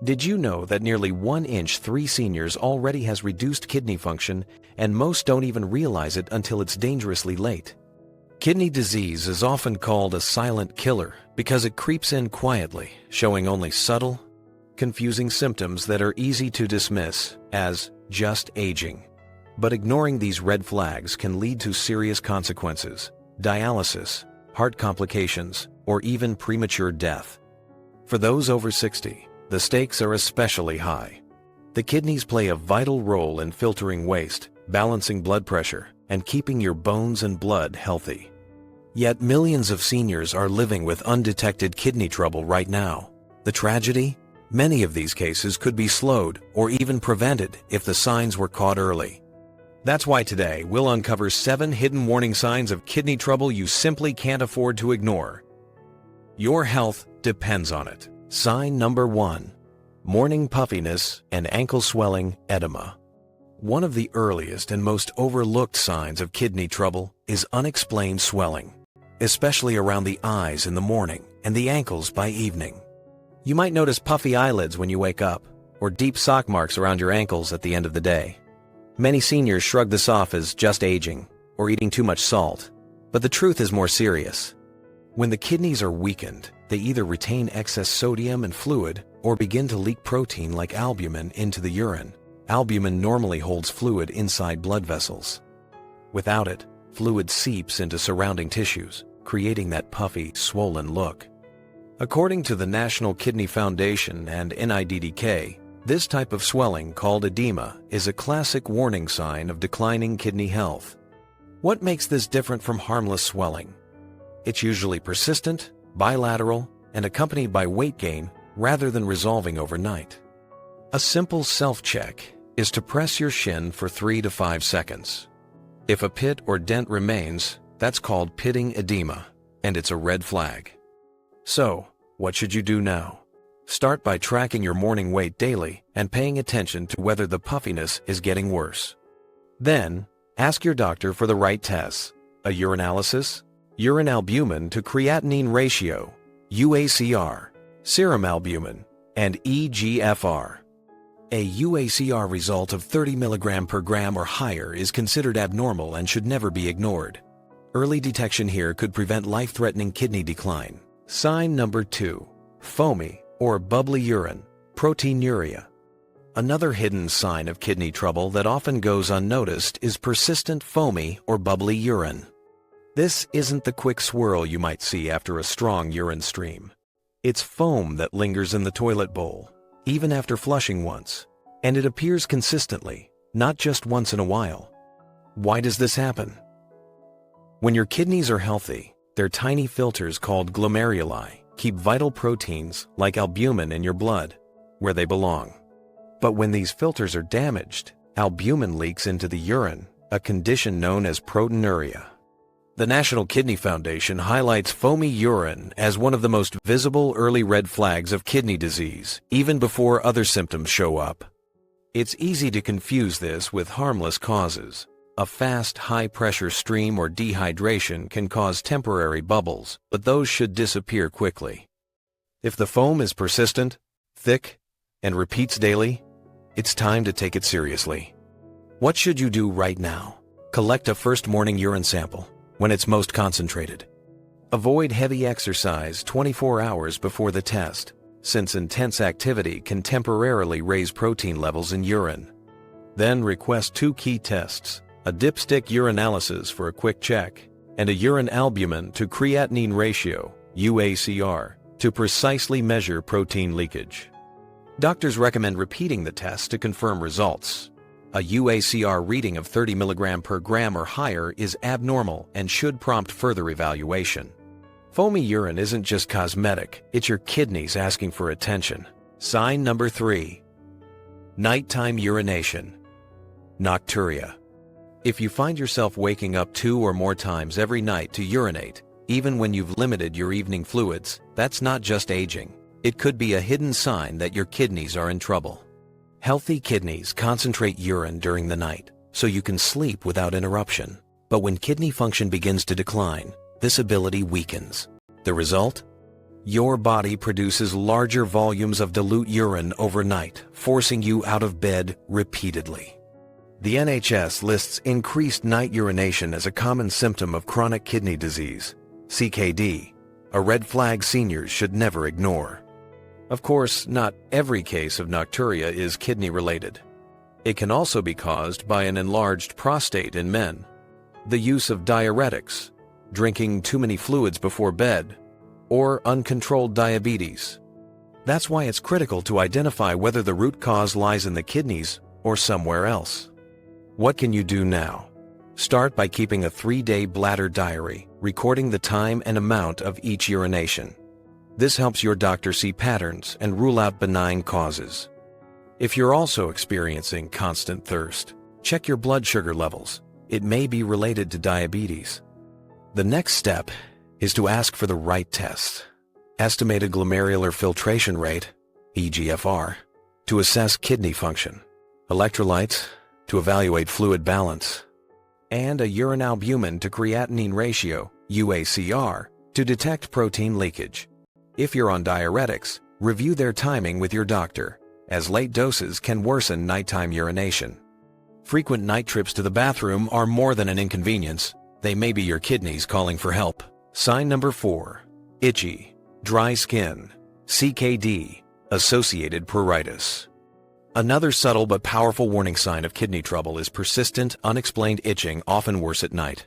Did you know that nearly 1 in 3 seniors already has reduced kidney function, and most don't even realize it until it's dangerously late? Kidney disease is often called a silent killer because it creeps in quietly, showing only subtle, confusing symptoms that are easy to dismiss as just aging. But ignoring these red flags can lead to serious consequences: dialysis, heart complications, or even premature death. For those over 60, the stakes are especially high. The kidneys play a vital role in filtering waste, balancing blood pressure, and keeping your bones and blood healthy. Yet millions of seniors are living with undetected kidney trouble right now. The tragedy? Many of these cases could be slowed or even prevented if the signs were caught early. That's why today we'll uncover 7 hidden warning signs of kidney trouble you simply can't afford to ignore. Your health depends on it. Sign number 1. Morning puffiness and ankle swelling edema. One of the earliest and most overlooked signs of kidney trouble is unexplained swelling, especially around the eyes in the morning and the ankles by evening. You might notice puffy eyelids when you wake up, or deep sock marks around your ankles at the end of the day. Many seniors shrug this off as just aging or eating too much salt, but the truth is more serious. When the kidneys are weakened, they either retain excess sodium and fluid or begin to leak protein like albumin into the urine. Albumin normally holds fluid inside blood vessels. Without it, fluid seeps into surrounding tissues, creating that puffy, swollen look. According to the National Kidney Foundation and NIDDK, this type of swelling, called edema, is a classic warning sign of declining kidney health. What makes this different from harmless swelling? It's usually persistent, bilateral, and accompanied by weight gain rather than resolving overnight. A simple self-check is to press your shin for 3 to 5 seconds. If a pit or dent remains, that's called pitting edema, and it's a red flag. So, what should you do now? Start by tracking your morning weight daily and paying attention to whether the puffiness is getting worse. Then, ask your doctor for the right tests: a urinalysis, urine albumin-to-creatinine ratio, uACR, serum albumin, and eGFR. A uACR result of 30 mg per gram or higher is considered abnormal and should never be ignored. Early detection here could prevent life-threatening kidney decline. Sign number 2. Foamy or bubbly urine, proteinuria. Another hidden sign of kidney trouble that often goes unnoticed is persistent foamy or bubbly urine. This isn't the quick swirl you might see after a strong urine stream. It's foam that lingers in the toilet bowl, even after flushing once, and it appears consistently, not just once in a while. Why does this happen? When your kidneys are healthy, they're tiny filters called glomeruli keep vital proteins like albumin in your blood, where they belong. But when these filters are damaged, albumin leaks into the urine, a condition known as proteinuria. The National Kidney Foundation highlights foamy urine as one of the most visible early red flags of kidney disease, even before other symptoms show up. It's easy to confuse this with harmless causes. A fast, high-pressure stream or dehydration can cause temporary bubbles, but those should disappear quickly. If the foam is persistent, thick, and repeats daily, it's time to take it seriously. What should you do right now? Collect a first morning urine sample when it's most concentrated. Avoid heavy exercise 24 hours before the test, since intense activity can temporarily raise protein levels in urine. Then request 2 key tests: a dipstick urinalysis for a quick check, and a urine albumin-to-creatinine ratio, uACR, to precisely measure protein leakage. Doctors recommend repeating the test to confirm results. A uACR reading of 30 mg per gram or higher is abnormal and should prompt further evaluation. Foamy urine isn't just cosmetic, it's your kidneys asking for attention. Sign number 3. Nighttime urination. Nocturia. If you find yourself waking up 2 or more times every night to urinate, even when you've limited your evening fluids, that's not just aging. It could be a hidden sign that your kidneys are in trouble. Healthy kidneys concentrate urine during the night, so you can sleep without interruption. But when kidney function begins to decline, this ability weakens. The result? Your body produces larger volumes of dilute urine overnight, forcing you out of bed repeatedly. The NHS lists increased night urination as a common symptom of chronic kidney disease, CKD, a red flag seniors should never ignore. Of course, not every case of nocturia is kidney-related. It can also be caused by an enlarged prostate in men, the use of diuretics, drinking too many fluids before bed, or uncontrolled diabetes. That's why it's critical to identify whether the root cause lies in the kidneys or somewhere else. What can you do now? Start by keeping a 3-day bladder diary, recording the time and amount of each urination. This helps your doctor see patterns and rule out benign causes. If you're also experiencing constant thirst, check your blood sugar levels. It may be related to diabetes. The next step is to ask for the right test. Estimated glomerular filtration rate, eGFR, to assess kidney function, electrolytes, to evaluate fluid balance, and a urine albumin-to-creatinine ratio, uACR, to detect protein leakage. If you're on diuretics, review their timing with your doctor, as late doses can worsen nighttime urination. Frequent night trips to the bathroom are more than an inconvenience. They may be your kidneys calling for help. Sign number 4. Itchy, dry skin, CKD, associated pruritus. Another subtle but powerful warning sign of kidney trouble is persistent, unexplained itching, often worse at night.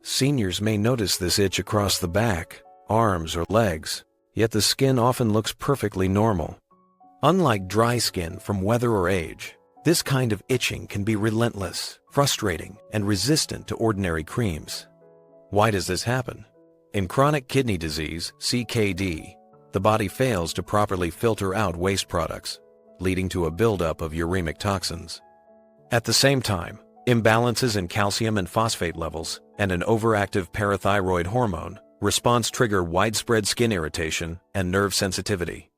Seniors may notice this itch across the back, arms, or legs, yet the skin often looks perfectly normal. Unlike dry skin from weather or age, this kind of itching can be relentless, frustrating, and resistant to ordinary creams. Why does this happen? In chronic kidney disease, CKD, the body fails to properly filter out waste products, leading to a buildup of uremic toxins. At the same time, imbalances in calcium and phosphate levels and an overactive parathyroid hormone response trigger widespread skin irritation and nerve sensitivity.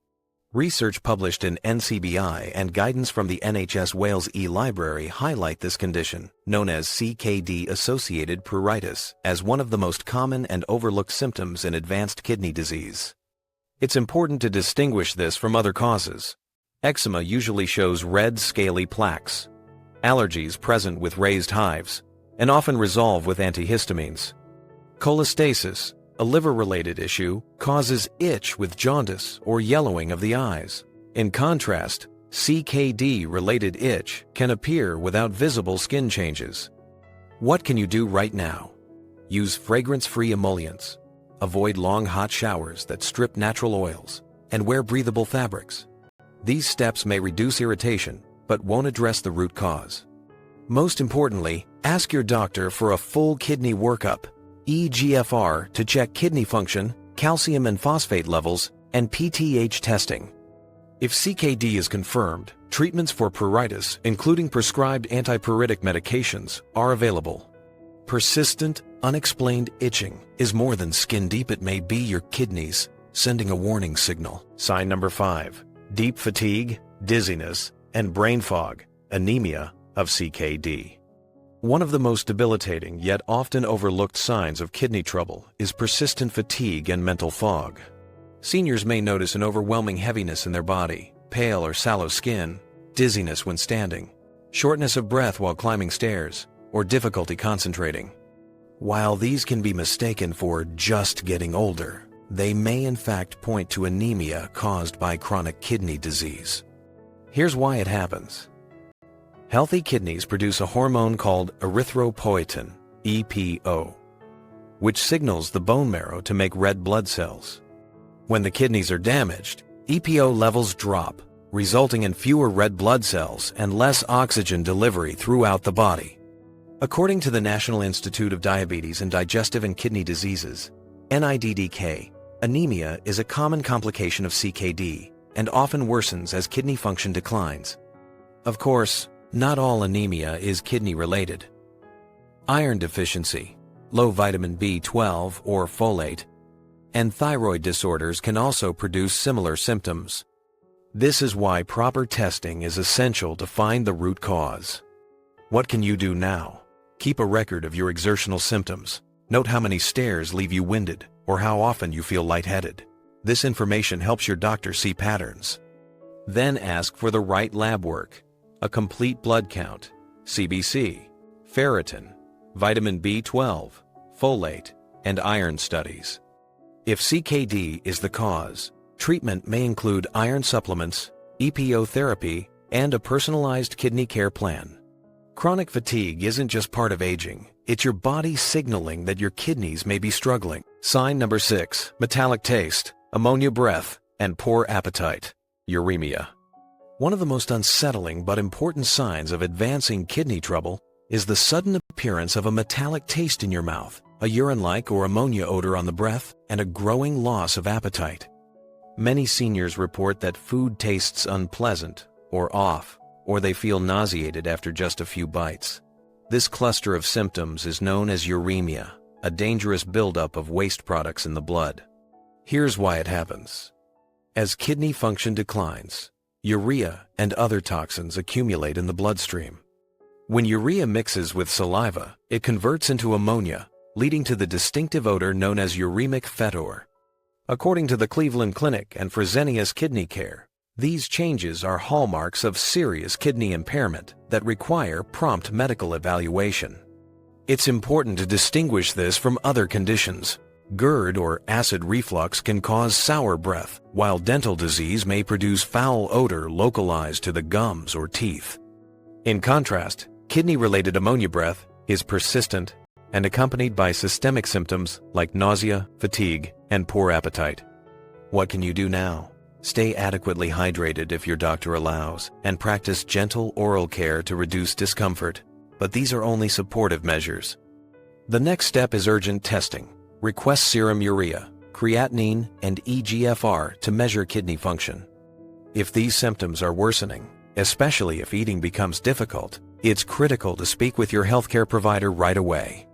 Research published in NCBI and guidance from the NHS Wales e-library highlight this condition, known as CKD-associated pruritus, as one of the most common and overlooked symptoms in advanced kidney disease. It's important to distinguish this from other causes. Eczema usually shows red, scaly plaques. Allergies present with raised hives, and often resolve with antihistamines. Cholestasis, a liver-related issue, causes itch with jaundice or yellowing of the eyes. In contrast, CKD-related itch can appear without visible skin changes. What can you do right now? Use fragrance-free emollients. Avoid long hot showers that strip natural oils, and wear breathable fabrics. These steps may reduce irritation, but won't address the root cause. Most importantly, ask your doctor for a full kidney workup, eGFR to check kidney function, calcium and phosphate levels, and PTH testing. If CKD is confirmed, treatments for pruritus, including prescribed antipruritic medications, are available. Persistent, unexplained itching is more than skin deep. It may be your kidneys sending a warning signal. Sign number 5. Deep fatigue, dizziness, and brain fog, anemia of CKD. One of the most debilitating yet often overlooked signs of kidney trouble is persistent fatigue and mental fog. Seniors may notice an overwhelming heaviness in their body, pale or sallow skin, dizziness when standing, shortness of breath while climbing stairs, or difficulty concentrating. While these can be mistaken for just getting older, they may in fact point to anemia caused by chronic kidney disease. Here's why it happens. Healthy kidneys produce a hormone called erythropoietin, EPO, which signals the bone marrow to make red blood cells. When the kidneys are damaged, EPO levels drop, resulting in fewer red blood cells and less oxygen delivery throughout the body. According to the National Institute of Diabetes and Digestive and Kidney Diseases, NIDDK, anemia is a common complication of CKD and often worsens as kidney function declines. Of course, not all anemia is kidney-related. Iron deficiency, low vitamin B12 or folate, and thyroid disorders can also produce similar symptoms. This is why proper testing is essential to find the root cause. What can you do now? Keep a record of your exertional symptoms. Note how many stairs leave you winded or how often you feel lightheaded. This information helps your doctor see patterns. Then ask for the right lab work: a complete blood count, CBC, ferritin, vitamin B12, folate, and iron studies. If CKD is the cause, treatment may include iron supplements, EPO therapy, and a personalized kidney care plan. Chronic fatigue isn't just part of aging, it's your body signaling that your kidneys may be struggling. Sign number 6, metallic taste, ammonia breath, and poor appetite, uremia. One of the most unsettling but important signs of advancing kidney trouble is the sudden appearance of a metallic taste in your mouth, a urine-like or ammonia odor on the breath, and a growing loss of appetite. Many seniors report that food tastes unpleasant or off, or they feel nauseated after just a few bites. This cluster of symptoms is known as uremia, a dangerous buildup of waste products in the blood. Here's why it happens. As kidney function declines, urea and other toxins accumulate in the bloodstream. When urea mixes with saliva, it converts into ammonia, leading to the distinctive odor known as uremic fetor. According to the Cleveland Clinic and Fresenius Kidney Care, these changes are hallmarks of serious kidney impairment that require prompt medical evaluation. It's important to distinguish this from other conditions. GERD or acid reflux can cause sour breath, while dental disease may produce foul odor localized to the gums or teeth. In contrast, kidney-related ammonia breath is persistent and accompanied by systemic symptoms like nausea, fatigue, and poor appetite. What can you do now? Stay adequately hydrated if your doctor allows, and practice gentle oral care to reduce discomfort. But these are only supportive measures. The next step is urgent testing. Request serum urea, creatinine, and eGFR to measure kidney function. If these symptoms are worsening, especially if eating becomes difficult, it's critical to speak with your healthcare provider right away.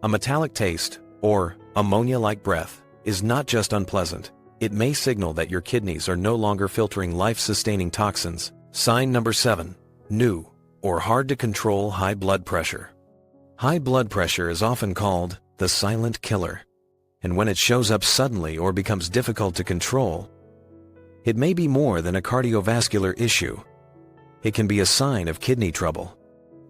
A metallic taste, or ammonia-like breath, is not just unpleasant. It may signal that your kidneys are no longer filtering life-sustaining toxins. Sign number 7, new or hard-to-control high blood pressure. High blood pressure is often called the silent killer, and when it shows up suddenly or becomes difficult to control, it may be more than a cardiovascular issue. It can be a sign of kidney trouble.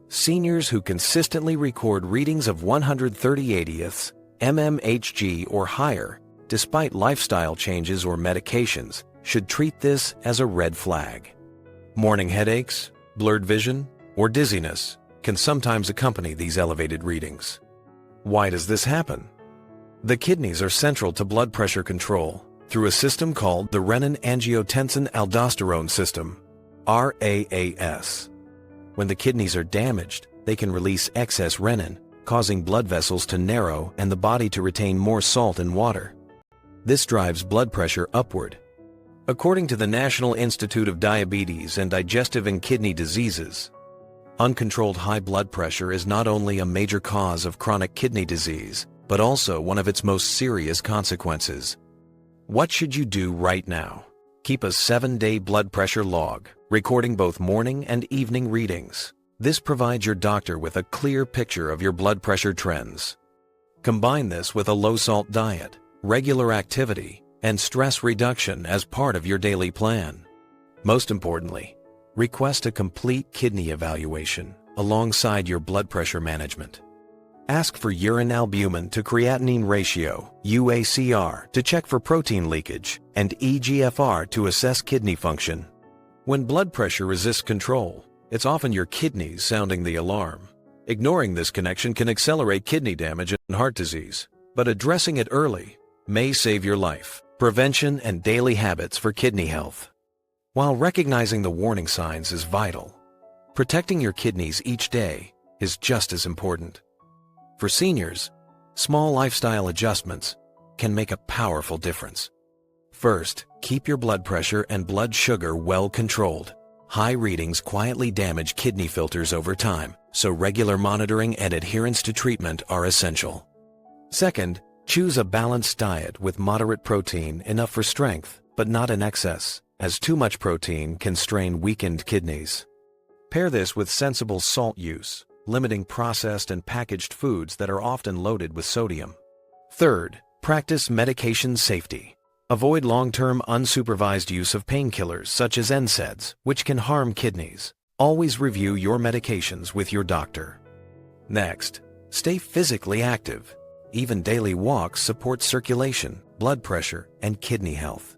Seniors who consistently record readings of 130/80ths mmHg or higher, despite lifestyle changes or medications, should treat this as a red flag. Morning headaches, blurred vision, or dizziness can sometimes accompany these elevated readings. Why does this happen? The kidneys are central to blood pressure control through a system called the renin-angiotensin-aldosterone system, RAAS. When the kidneys are damaged, they can release excess renin, causing blood vessels to narrow and the body to retain more salt and water. This drives blood pressure upward. According to the National Institute of Diabetes and Digestive and Kidney Diseases, uncontrolled high blood pressure is not only a major cause of chronic kidney disease, but also one of its most serious consequences. What should you do right now? Keep a 7-day blood pressure log, recording both morning and evening readings. This provides your doctor with a clear picture of your blood pressure trends. Combine this with a low-salt diet, regular activity, and stress reduction as part of your daily plan. Most importantly, request a complete kidney evaluation alongside your blood pressure management. Ask for urine albumin-to-creatinine ratio, uACR, to check for protein leakage, and eGFR to assess kidney function. When blood pressure resists control, it's often your kidneys sounding the alarm. Ignoring this connection can accelerate kidney damage and heart disease, but addressing it early may save your life. Prevention and daily habits for kidney health. While recognizing the warning signs is vital, protecting your kidneys each day is just as important. For seniors, small lifestyle adjustments can make a powerful difference. First, keep your blood pressure and blood sugar well controlled. High readings quietly damage kidney filters over time, so regular monitoring and adherence to treatment are essential. Second, choose a balanced diet with moderate protein enough for strength, but not in excess, as too much protein can strain weakened kidneys. Pair this with sensible salt use, limiting processed and packaged foods that are often loaded with sodium. Third, practice medication safety. Avoid long-term unsupervised use of painkillers such as NSAIDs, which can harm kidneys. Always review your medications with your doctor. Next, stay physically active. Even daily walks support circulation, blood pressure, and kidney health.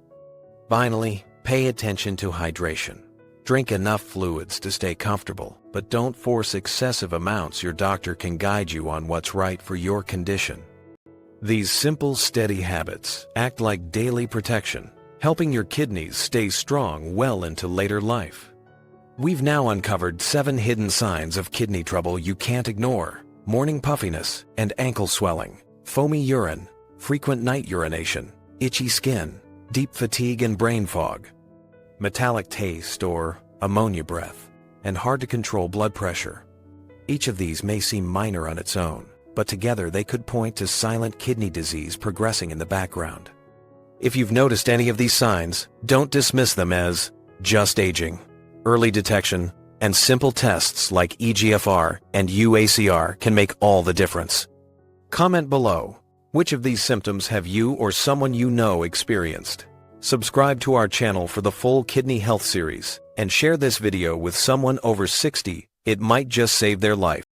Finally, pay attention to hydration. Drink enough fluids to stay comfortable, but don't force excessive amounts. Your doctor can guide you on what's right for your condition. These simple, steady habits act like daily protection, helping your kidneys stay strong well into later life. We've now uncovered 7 hidden signs of kidney trouble you can't ignore: morning puffiness and ankle swelling, foamy urine, frequent night urination, itchy skin, deep fatigue and brain fog, metallic taste or ammonia breath, and hard-to-control blood pressure. Each of these may seem minor on its own, but together they could point to silent kidney disease progressing in the background. If you've noticed any of these signs, don't dismiss them as just aging. Early detection and simple tests like eGFR and uACR can make all the difference. Comment below, which of these symptoms have you or someone you know experienced? Subscribe to our channel for the full kidney health series, and share this video with someone over 60. It might just save their life.